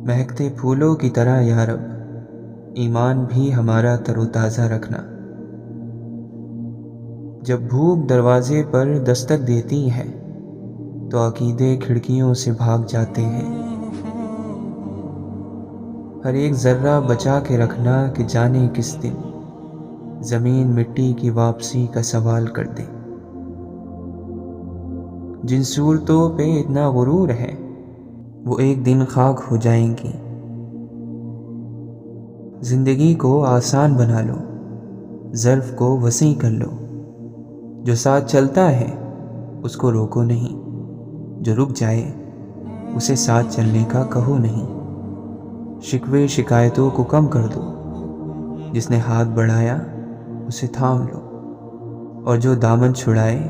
مہکتے پھولوں کی طرح یا رب، ایمان بھی ہمارا تر و تازہ رکھنا۔ جب بھوک دروازے پر دستک دیتی ہے تو عقیدے کھڑکیوں سے بھاگ جاتے ہیں۔ ہر ایک ذرہ بچا کے رکھنا کہ جانے کس دن زمین مٹی کی واپسی کا سوال کر دے۔ جن صورتوں پہ اتنا غرور ہے وہ ایک دن خاک ہو جائیں گی۔ زندگی کو آسان بنا لو، ظرف کو وسیع کر لو۔ جو ساتھ چلتا ہے اس کو روکو نہیں، جو رک جائے اسے ساتھ چلنے کا کہو نہیں۔ شکوے شکایتوں کو کم کر دو، جس نے ہاتھ بڑھایا اسے تھام لو، اور جو دامن چھڑائے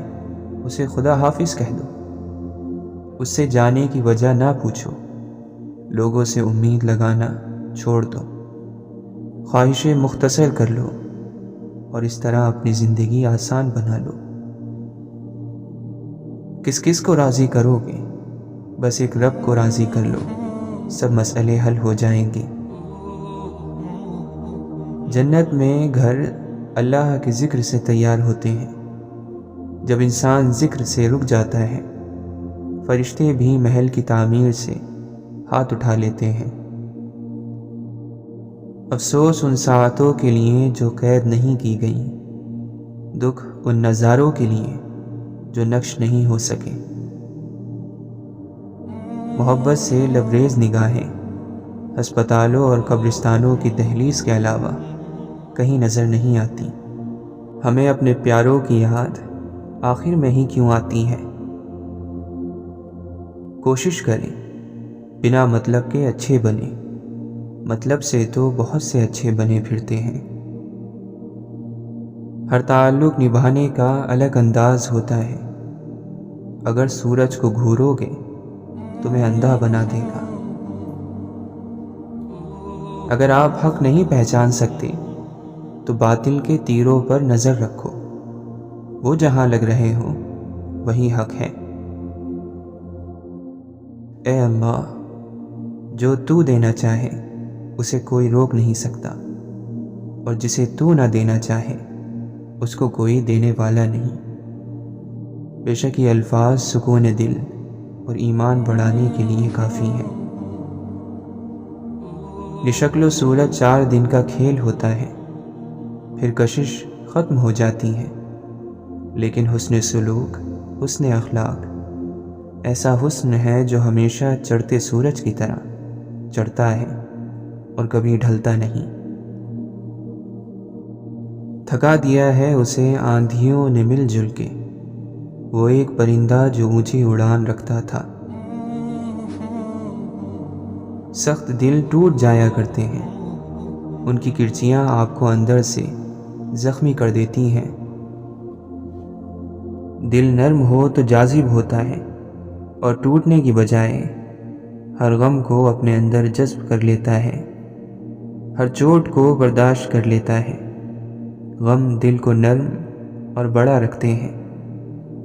اسے خدا حافظ کہہ دو۔ اس سے جانے کی وجہ نہ پوچھو، لوگوں سے امید لگانا چھوڑ دو۔ خواہشیں مختصر کر لو اور اس طرح اپنی زندگی آسان بنا لو۔ کس کس کو راضی کرو گے؟ بس ایک رب کو راضی کر لو، سب مسئلے حل ہو جائیں گے۔ جنت میں گھر اللہ کے ذکر سے تیار ہوتے ہیں۔ جب انسان ذکر سے رک جاتا ہے، فرشتے بھی محل کی تعمیر سے ہاتھ اٹھا لیتے ہیں۔ افسوس ان ساعتوں کے لیے جو قید نہیں کی گئیں، دکھ ان نظاروں کے لیے جو نقش نہیں ہو سکے۔ محبت سے لبریز نگاہیں ہسپتالوں اور قبرستانوں کی دہلیز کے علاوہ کہیں نظر نہیں آتی۔ ہمیں اپنے پیاروں کی یاد آخر میں ہی کیوں آتی ہے؟ کوشش کریں بنا مطلب کے اچھے بنیں، مطلب سے تو بہت سے اچھے بنے پھرتے ہیں۔ ہر تعلق نبھانے کا الگ انداز ہوتا ہے۔ اگر سورج کو گھورو گے تمہیں اندھا بنا دے گا۔ اگر آپ حق نہیں پہچان سکتے تو باطل کے تیروں پر نظر رکھو، وہ جہاں لگ رہے ہوں وہی حق ہے۔ اے اللہ، جو تو دینا چاہے اسے کوئی روک نہیں سکتا، اور جسے تو نہ دینا چاہے اس کو کوئی دینے والا نہیں۔ بے شک یہ الفاظ سکون دل اور ایمان بڑھانے کے لیے کافی ہیں۔ یہ شکل و صورت 4 دن کا کھیل ہوتا ہے، پھر کشش ختم ہو جاتی ہے، لیکن حسن سلوک، حسن اخلاق ایسا حسن ہے جو ہمیشہ چڑھتے سورج کی طرح چڑھتا ہے اور کبھی ڈھلتا نہیں۔ تھکا دیا ہے اسے آندھیوں نے مل جل کے، وہ ایک پرندہ جو اونچی اڑان رکھتا تھا۔ سخت دل ٹوٹ جایا کرتے ہیں، ان کی کرچیاں آپ کو اندر سے زخمی کر دیتی ہیں۔ دل نرم ہو تو جاذب ہوتا ہے، اور ٹوٹنے کی بجائے ہر غم کو اپنے اندر جذب کر لیتا ہے، ہر چوٹ کو برداشت کر لیتا ہے۔ غم دل کو نرم اور بڑا رکھتے ہیں،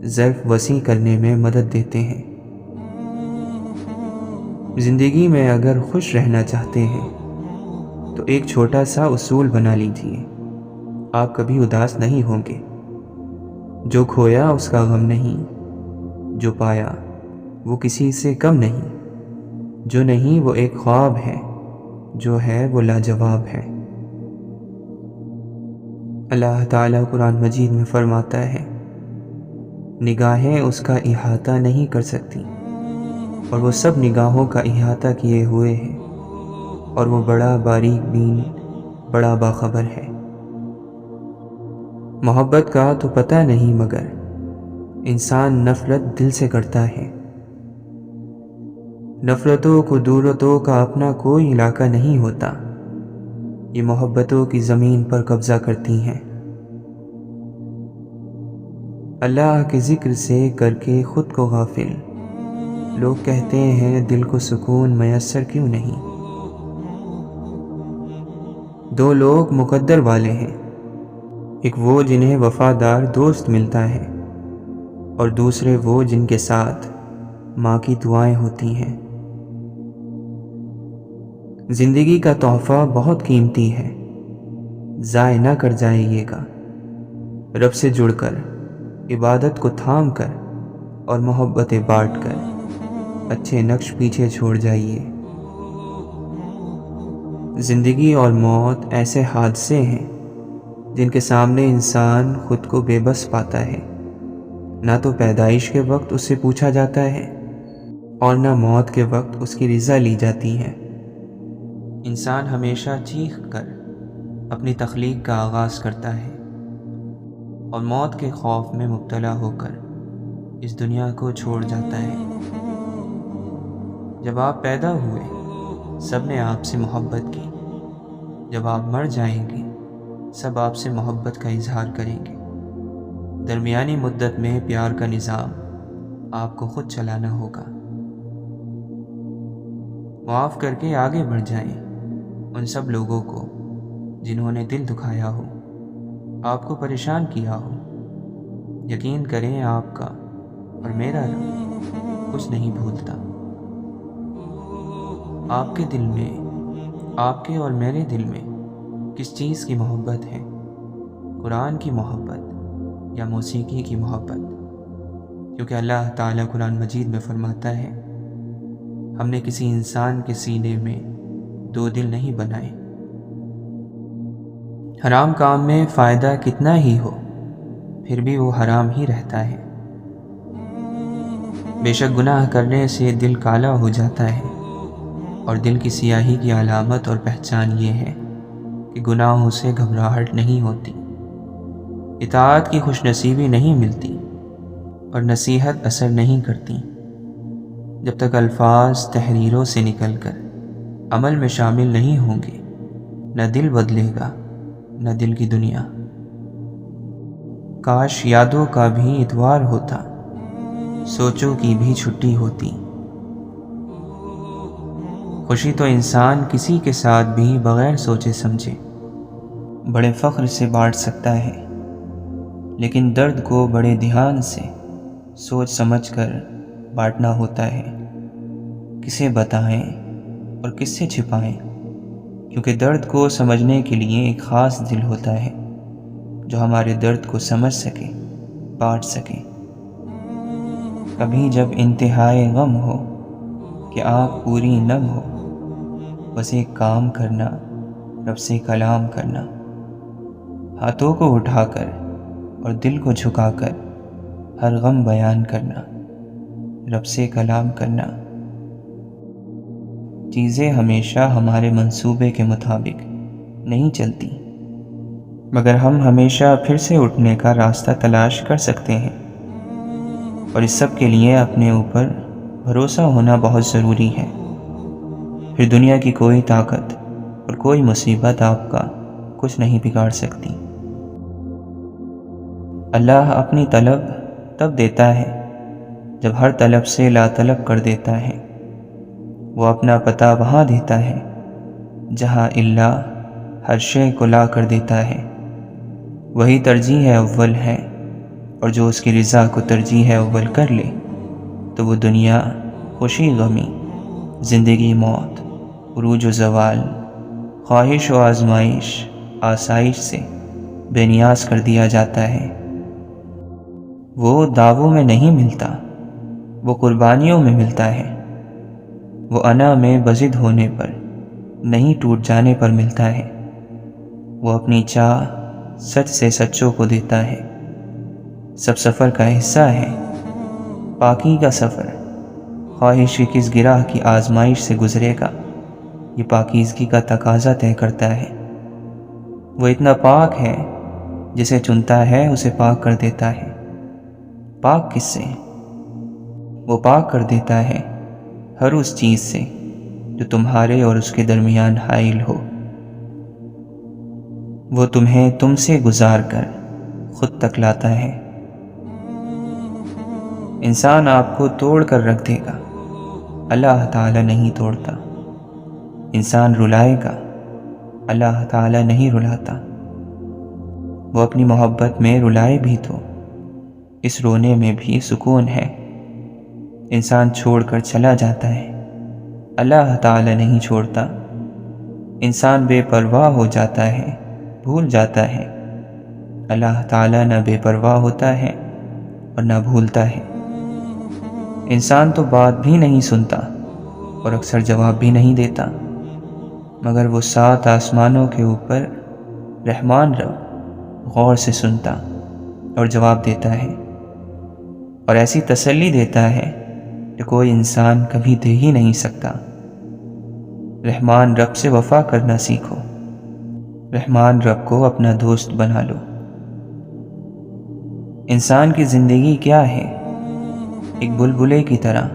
ظرف وسیع کرنے میں مدد دیتے ہیں۔ زندگی میں اگر خوش رہنا چاہتے ہیں تو ایک چھوٹا سا اصول بنا لیجئے، آپ کبھی اداس نہیں ہوں گے۔ جو کھویا اس کا غم نہیں، جو پایا وہ کسی سے کم نہیں، جو نہیں وہ ایک خواب ہے، جو ہے وہ لاجواب ہے۔ اللہ تعالیٰ قرآن مجید میں فرماتا ہے، نگاہیں اس کا احاطہ نہیں کر سکتی، اور وہ سب نگاہوں کا احاطہ کیے ہوئے ہیں، اور وہ بڑا باریک بین، بڑا باخبر ہے۔ محبت کا تو پتہ نہیں، مگر انسان نفرت دل سے کرتا ہے۔ نفرتوں کو دورتوں کا اپنا کوئی علاقہ نہیں ہوتا، یہ محبتوں کی زمین پر قبضہ کرتی ہیں۔ اللہ کے ذکر سے کر کے خود کو غافل، لوگ کہتے ہیں دل کو سکون میسر کیوں نہیں۔ 2 لوگ مقدر والے ہیں، ایک وہ جنہیں وفادار دوست ملتا ہے، اور دوسرے وہ جن کے ساتھ ماں کی دعائیں ہوتی ہیں۔ زندگی کا تحفہ بہت قیمتی ہے، ضائع نہ کر جائیے گا۔ رب سے جڑ کر، عبادت کو تھام کر اور محبتیں بانٹ کر اچھے نقش پیچھے چھوڑ جائیے۔ زندگی اور موت ایسے حادثے ہیں جن کے سامنے انسان خود کو بے بس پاتا ہے۔ نہ تو پیدائش کے وقت اس سے پوچھا جاتا ہے اور نہ موت کے وقت اس کی رضا لی جاتی ہے۔ انسان ہمیشہ چیخ کر اپنی تخلیق کا آغاز کرتا ہے اور موت کے خوف میں مبتلا ہو کر اس دنیا کو چھوڑ جاتا ہے۔ جب آپ پیدا ہوئے سب نے آپ سے محبت کی، جب آپ مر جائیں گے سب آپ سے محبت کا اظہار کریں گے۔ درمیانی مدت میں پیار کا نظام آپ کو خود چلانا ہوگا۔ معاف کر کے آگے بڑھ جائیں ان سب لوگوں کو جنہوں نے دل دکھایا ہو، آپ کو پریشان کیا ہو۔ یقین کریں آپ کا اور میرا رب کچھ نہیں بھولتا۔ آپ کے دل میں، آپ کے اور میرے دل میں کس چیز کی محبت ہے؟ قرآن کی محبت یا موسیقی کی محبت؟ کیونکہ اللہ تعالیٰ قرآن مجید میں فرماتا ہے، ہم نے کسی انسان کے سینے میں دو دل نہیں بنائے۔ حرام کام میں فائدہ کتنا ہی ہو پھر بھی وہ حرام ہی رہتا ہے۔ بے شک گناہ کرنے سے دل کالا ہو جاتا ہے، اور دل کی سیاہی کی علامت اور پہچان یہ ہے کہ گناہوں سے گھبراہٹ نہیں ہوتی، اطاعت کی خوش نصیبی نہیں ملتی اور نصیحت اثر نہیں کرتی جب تک الفاظ تحریروں سے نکل کر عمل میں شامل نہیں ہوں گے۔ نہ دل بدلے گا نہ دل کی دنیا۔ کاش یادوں کا بھی اتوار ہوتا، سوچوں کی بھی چھٹی ہوتی۔ خوشی تو انسان کسی کے ساتھ بھی بغیر سوچے سمجھے بڑے فخر سے بانٹ سکتا ہے، لیکن درد کو بڑے دھیان سے سوچ سمجھ کر بانٹنا ہوتا ہے۔ کسے بتائیں اور کس سے چھپائیں، کیونکہ درد کو سمجھنے کے لیے ایک خاص دل ہوتا ہے جو ہمارے درد کو سمجھ سکے، بانٹ سکے۔ کبھی جب انتہائے غم ہو کہ آنکھ پوری نم ہو، بس ایک کام کرنا، رب سے کلام کرنا، ہاتھوں کو اٹھا کر اور دل کو جھکا کر ہر غم بیان کرنا، رب سے کلام کرنا۔ چیزیں ہمیشہ ہمارے منصوبے کے مطابق نہیں چلتی، مگر ہم ہمیشہ پھر سے اٹھنے کا راستہ تلاش کر سکتے ہیں، اور اس سب کے لیے اپنے اوپر بھروسہ ہونا بہت ضروری ہے۔ پھر دنیا کی کوئی طاقت اور کوئی مصیبت آپ کا کچھ نہیں بگاڑ سکتی۔ اللہ اپنی طلب تب دیتا ہے جب ہر طلب سے لا طلب کر دیتا ہے۔ وہ اپنا پتہ وہاں دیتا ہے جہاں اللہ ہر شے کو لا کر دیتا ہے۔ وہی ترجیح اول ہے، اور جو اس کی رضا کو ترجیح اول کر لے تو وہ دنیا، خوشی غمی، زندگی موت، عروج و زوال، خواہش و آزمائش، آسائش سے بے نیاز کر دیا جاتا ہے۔ وہ دعووں میں نہیں ملتا، وہ قربانیوں میں ملتا ہے۔ وہ انا میں بزد ہونے پر نہیں، ٹوٹ جانے پر ملتا ہے۔ وہ اپنی چاہ سچ سے سچوں کو دیتا ہے۔ سب سفر کا حصہ ہے، پاکی کا سفر۔ خواہش کی کس گراہ کی آزمائش سے گزرے گا، یہ پاکیزگی کا تقاضا طے کرتا ہے۔ وہ اتنا پاک ہے، جسے چنتا ہے اسے پاک کر دیتا ہے۔ پاک کس سے؟ وہ پاک کر دیتا ہے ہر اس چیز سے جو تمہارے اور اس کے درمیان حائل ہو۔ وہ تمہیں تم سے گزار کر خود تک لاتا ہے۔ انسان آپ کو توڑ کر رکھ دے گا، اللہ تعالیٰ نہیں توڑتا۔ انسان رلائے گا، اللہ تعالیٰ نہیں رلاتا۔ وہ اپنی محبت میں رلائے بھی تو اس رونے میں بھی سکون ہے۔ انسان چھوڑ کر چلا جاتا ہے، اللہ تعالیٰ نہیں چھوڑتا، انسان بے پرواہ ہو جاتا ہے، بھول جاتا ہے۔ اللہ تعالیٰ نہ بے پرواہ ہوتا ہے اور نہ بھولتا ہے۔ انسان تو بات بھی نہیں سنتا اور اکثر جواب بھی نہیں دیتا، مگر وہ 7 آسمانوں کے اوپر رحمان رب غور سے سنتا اور جواب دیتا ہے، اور ایسی تسلی دیتا ہے کہ کوئی انسان کبھی دے ہی نہیں سکتا۔ رحمان رب سے وفا کرنا سیکھو، رحمان رب کو اپنا دوست بنا لو۔ انسان کی زندگی کیا ہے؟ ایک بلبلے کی طرح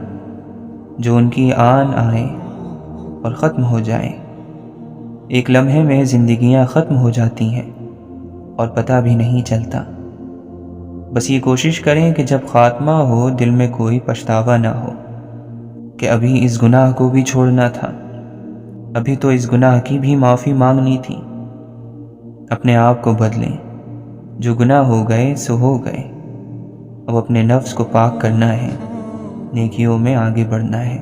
جو ان کی آن آئے اور ختم ہو جائے۔ ایک لمحے میں زندگیاں ختم ہو جاتی ہیں اور پتہ بھی نہیں چلتا۔ بس یہ کوشش کریں کہ جب خاتمہ ہو دل میں کوئی پچھتاوا نہ ہو کہ ابھی اس گناہ کو بھی چھوڑنا تھا، ابھی تو اس گناہ کی بھی معافی مانگنی تھی۔ اپنے آپ کو بدلیں، جو گناہ ہو گئے سو ہو گئے، اب اپنے نفس کو پاک کرنا ہے، نیکیوں میں آگے بڑھنا ہے۔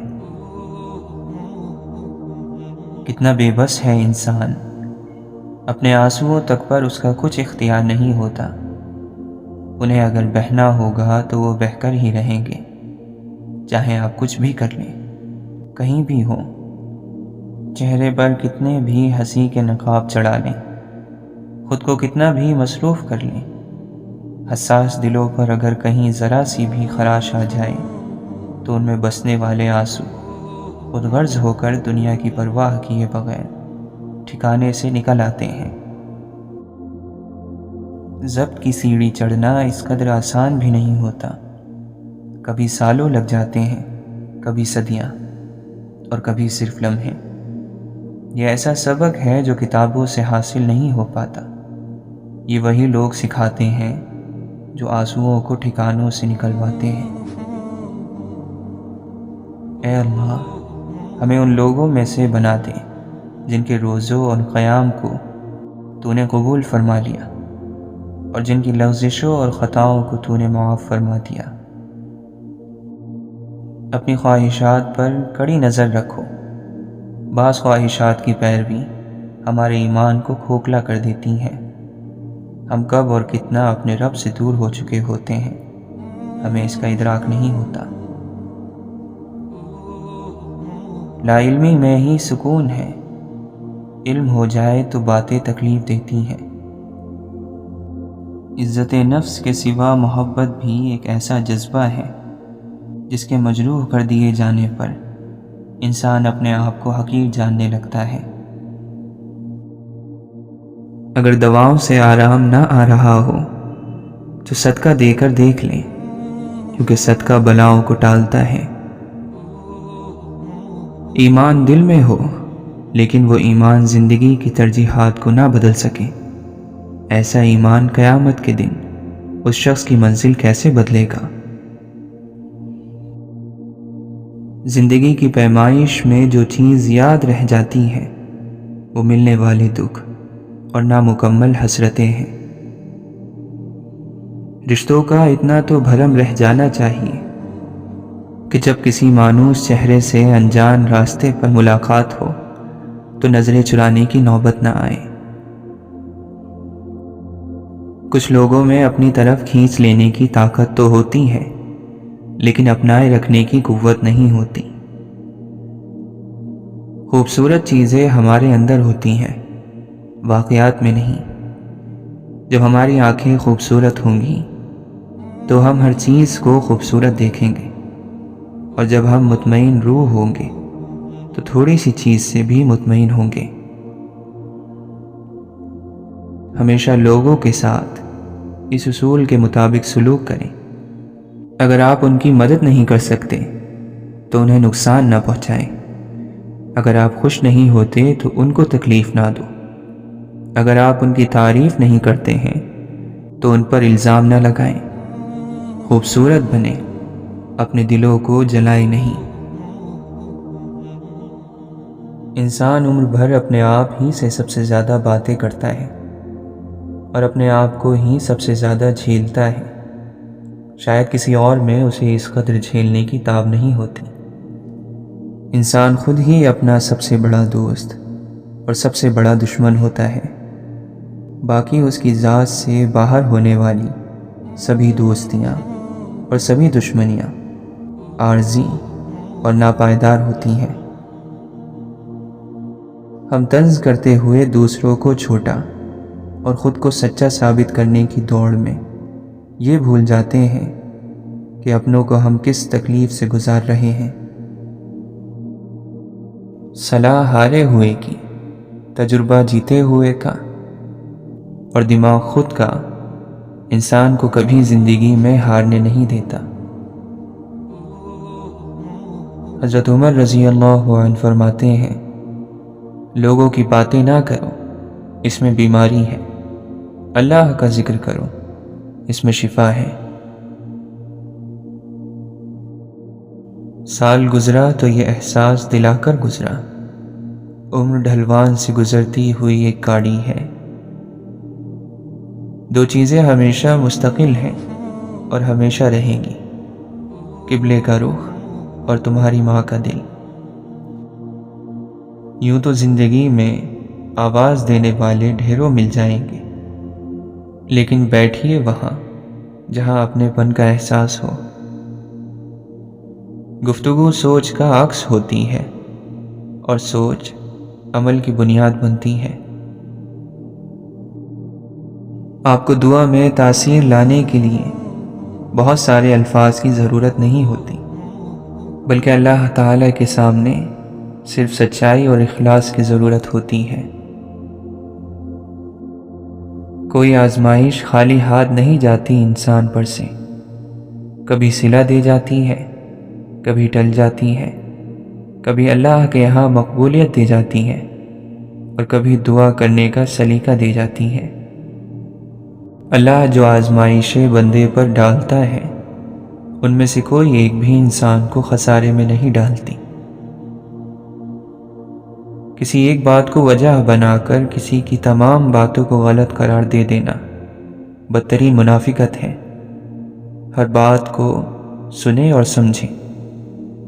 کتنا بے بس ہے انسان، اپنے آنسوؤں تک پر اس کا کچھ اختیار نہیں ہوتا۔ انہیں اگر بہنا ہوگا تو وہ بہہ کر ہی رہیں گے، چاہے آپ کچھ بھی کر لیں، کہیں بھی ہوں۔ چہرے پر کتنے بھی ہنسی کے نقاب چڑھا لیں، خود کو کتنا بھی مصروف کر لیں، حساس دلوں پر اگر کہیں ذرا سی بھی خراش آ جائے تو ان میں بسنے والے آنسو خود غرض ہو کر دنیا کی پرواہ کیے بغیر ٹھکانے سے نکل آتے ہیں۔ ضبط کی سیڑھی چڑھنا اس قدر آسان بھی نہیں ہوتا، کبھی سالوں لگ جاتے ہیں، کبھی صدیاں، اور کبھی صرف لمحے۔ یہ ایسا سبق ہے جو کتابوں سے حاصل نہیں ہو پاتا، یہ وہی لوگ سکھاتے ہیں جو آنسوؤں کو ٹھکانوں سے نکلواتے ہیں۔ اے اللہ، ہمیں ان لوگوں میں سے بنا دے جن کے روزوں اور قیام کو تو نے قبول فرما لیا، اور جن کی لغزشوں اور خطاؤں کو تو نے معاف فرما دیا۔ اپنی خواہشات پر کڑی نظر رکھو، بعض خواہشات کی پیروی ہمارے ایمان کو کھوکھلا کر دیتی ہیں۔ ہم کب اور کتنا اپنے رب سے دور ہو چکے ہوتے ہیں، ہمیں اس کا ادراک نہیں ہوتا۔ لا علمی میں ہی سکون ہے، علم ہو جائے تو باتیں تکلیف دیتی ہیں۔ عزت نفس کے سوا محبت بھی ایک ایسا جذبہ ہے جس کے مجروح کر دیے جانے پر انسان اپنے آپ کو حقیر جاننے لگتا ہے۔ اگر دواؤں سے آرام نہ آ رہا ہو تو صدقہ دے کر دیکھ لیں، کیونکہ صدقہ بلاؤں کو ٹالتا ہے۔ ایمان دل میں ہو لیکن وہ ایمان زندگی کی ترجیحات کو نہ بدل سکے، ایسا ایمان قیامت کے دن اس شخص کی منزل کیسے بدلے گا؟ زندگی کی پیمائش میں جو چیز یاد رہ جاتی ہے وہ ملنے والے دکھ اور نامکمل حسرتیں ہیں۔ رشتوں کا اتنا تو بھرم رہ جانا چاہیے کہ جب کسی مانوس چہرے سے انجان راستے پر ملاقات ہو تو نظریں چرانے کی نوبت نہ آئے۔ کچھ لوگوں میں اپنی طرف کھینچ لینے کی طاقت تو ہوتی ہے، لیکن اپنائے رکھنے کی قوت نہیں ہوتی۔ خوبصورت چیزیں ہمارے اندر ہوتی ہیں، واقعات میں نہیں۔ جب ہماری آنکھیں خوبصورت ہوں گی تو ہم ہر چیز کو خوبصورت دیکھیں گے، اور جب ہم مطمئن روح ہوں گے تو تھوڑی سی چیز سے بھی مطمئن ہوں گے۔ ہمیشہ لوگوں کے ساتھ اس اصول کے مطابق سلوک کریں، اگر آپ ان کی مدد نہیں کر سکتے تو انہیں نقصان نہ پہنچائیں، اگر آپ خوش نہیں ہوتے تو ان کو تکلیف نہ دو، اگر آپ ان کی تعریف نہیں کرتے ہیں تو ان پر الزام نہ لگائیں۔ خوبصورت بنیں، اپنے دلوں کو جلائیں نہیں۔ انسان عمر بھر اپنے آپ ہی سے سب سے زیادہ باتیں کرتا ہے اور اپنے آپ کو ہی سب سے زیادہ جھیلتا ہے۔ شاید کسی اور میں اسے اس قدر جھیلنے کی تاب نہیں ہوتی۔ انسان خود ہی اپنا سب سے بڑا دوست اور سب سے بڑا دشمن ہوتا ہے۔ باقی اس کی ذات سے باہر ہونے والی سبھی دوستیاں اور سبھی دشمنیاں عارضی اور ناپائیدار ہوتی ہیں۔ ہم طنز کرتے ہوئے دوسروں کو چھوٹا اور خود کو سچا ثابت کرنے کی دوڑ میں یہ بھول جاتے ہیں کہ اپنوں کو ہم کس تکلیف سے گزار رہے ہیں۔ صلاح ہارے ہوئے کی، تجربہ جیتے ہوئے کا، اور دماغ خود کا انسان کو کبھی زندگی میں ہارنے نہیں دیتا۔ حضرت عمر رضی اللہ عنہ فرماتے ہیں، لوگوں کی باتیں نہ کرو، اس میں بیماری ہے، اللہ کا ذکر کرو، اس میں شفا ہے۔ سال گزرا تو یہ احساس دلا کر گزرا، عمر ڈھلوان سے گزرتی ہوئی ایک گاڑی ہے۔ دو چیزیں ہمیشہ مستقل ہیں اور ہمیشہ رہیں گی، قبلے کا رخ اور تمہاری ماں کا دل۔ یوں تو زندگی میں آواز دینے والے ڈھیروں مل جائیں گے، لیکن بیٹھیے وہاں جہاں اپنے پن کا احساس ہو۔ گفتگو سوچ کا عکس ہوتی ہے اور سوچ عمل کی بنیاد بنتی ہے۔ آپ کو دعا میں تاثیر لانے کے لیے بہت سارے الفاظ کی ضرورت نہیں ہوتی، بلکہ اللہ تعالیٰ کے سامنے صرف سچائی اور اخلاص کی ضرورت ہوتی ہے۔ کوئی آزمائش خالی ہاتھ نہیں جاتی انسان پر سے، کبھی صلہ دے جاتی ہے، کبھی ٹل جاتی ہے، کبھی اللہ کے یہاں مقبولیت دے جاتی ہے، اور کبھی دعا کرنے کا سلیقہ دے جاتی ہے۔ اللہ جو آزمائشیں بندے پر ڈالتا ہے، ان میں سے کوئی ایک بھی انسان کو خسارے میں نہیں ڈالتی۔ کسی ایک بات کو وجہ بنا کر کسی کی تمام باتوں کو غلط قرار دے دینا بدترین منافقت ہے۔ ہر بات کو سنیں اور سمجھیں۔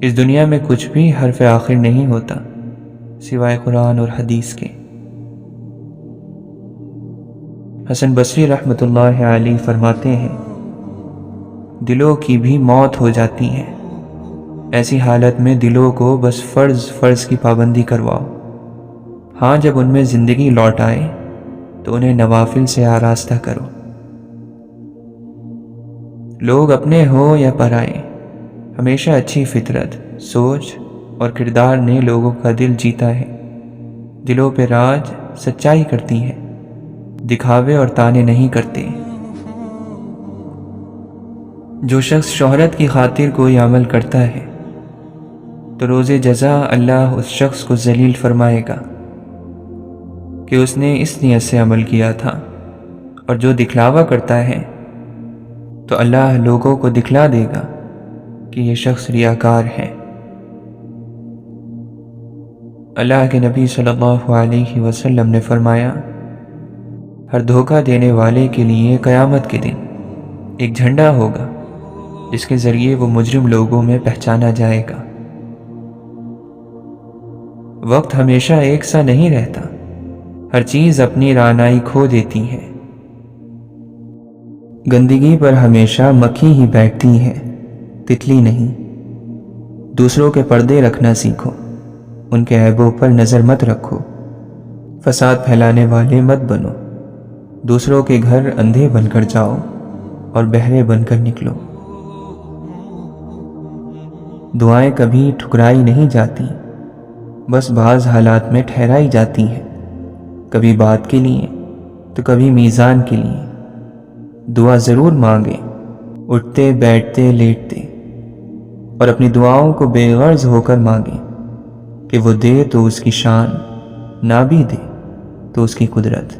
اس دنیا میں کچھ بھی حرف آخر نہیں ہوتا سوائے قرآن اور حدیث کے۔ حسن بصری رحمۃ اللہ علیہ فرماتے ہیں، دلوں کی بھی موت ہو جاتی ہے، ایسی حالت میں دلوں کو بس فرض کی پابندی کرواؤ۔ ہاں، جب ان میں زندگی لوٹ آئے تو انہیں نوافل سے آراستہ کرو۔ لوگ اپنے ہو یا پرائے، ہمیشہ اچھی فطرت، سوچ اور کردار نے لوگوں کا دل جیتا ہے۔ دلوں پہ راج سچائی کرتی ہے، دکھاوے اور تانے نہیں کرتے۔ جو شخص شہرت کی خاطر کوئی عمل کرتا ہے تو روز جزا اللہ اس شخص کو ذلیل فرمائے گا کہ اس نے اس نیت سے عمل کیا تھا، اور جو دکھلاوا کرتا ہے تو اللہ لوگوں کو دکھلا دے گا کہ یہ شخص ریاکار ہے۔ اللہ کے نبی صلی اللہ علیہ وسلم نے فرمایا، ہر دھوکہ دینے والے کے لیے قیامت کے دن ایک جھنڈا ہوگا جس کے ذریعے وہ مجرم لوگوں میں پہچانا جائے گا۔ وقت ہمیشہ ایک سا نہیں رہتا، ہر چیز اپنی رعنائی کھو دیتی ہے۔ گندگی پر ہمیشہ مکھی ہی بیٹھتی ہے، تتلی نہیں۔ دوسروں کے پردے رکھنا سیکھو، ان کے عیبوں پر نظر مت رکھو، فساد پھیلانے والے مت بنو، دوسروں کے گھر اندھے بن کر جاؤ اور بہرے بن کر نکلو۔ دعائیں کبھی ٹھکرائی نہیں جاتی، بس بعض حالات میں ٹھہرائی جاتی ہیں، کبھی بات کے لیے تو کبھی میزان کے لیے۔ دعا ضرور مانگے، اٹھتے بیٹھتے لیٹتے، اور اپنی دعاؤں کو بے غرض ہو کر مانگے کہ وہ دے تو اس کی شان، نہ بھی دے تو اس کی قدرت۔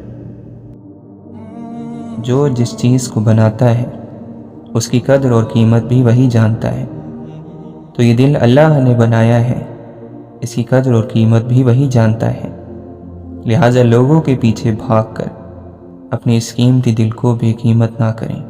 جو جس چیز کو بناتا ہے اس کی قدر اور قیمت بھی وہی جانتا ہے، تو یہ دل اللہ نے بنایا ہے، اس کی قدر اور قیمت بھی وہی جانتا ہے۔ لہٰذا لوگوں کے پیچھے بھاگ کر اپنے اس قیمتی دل کو بے قیمت نہ کریں۔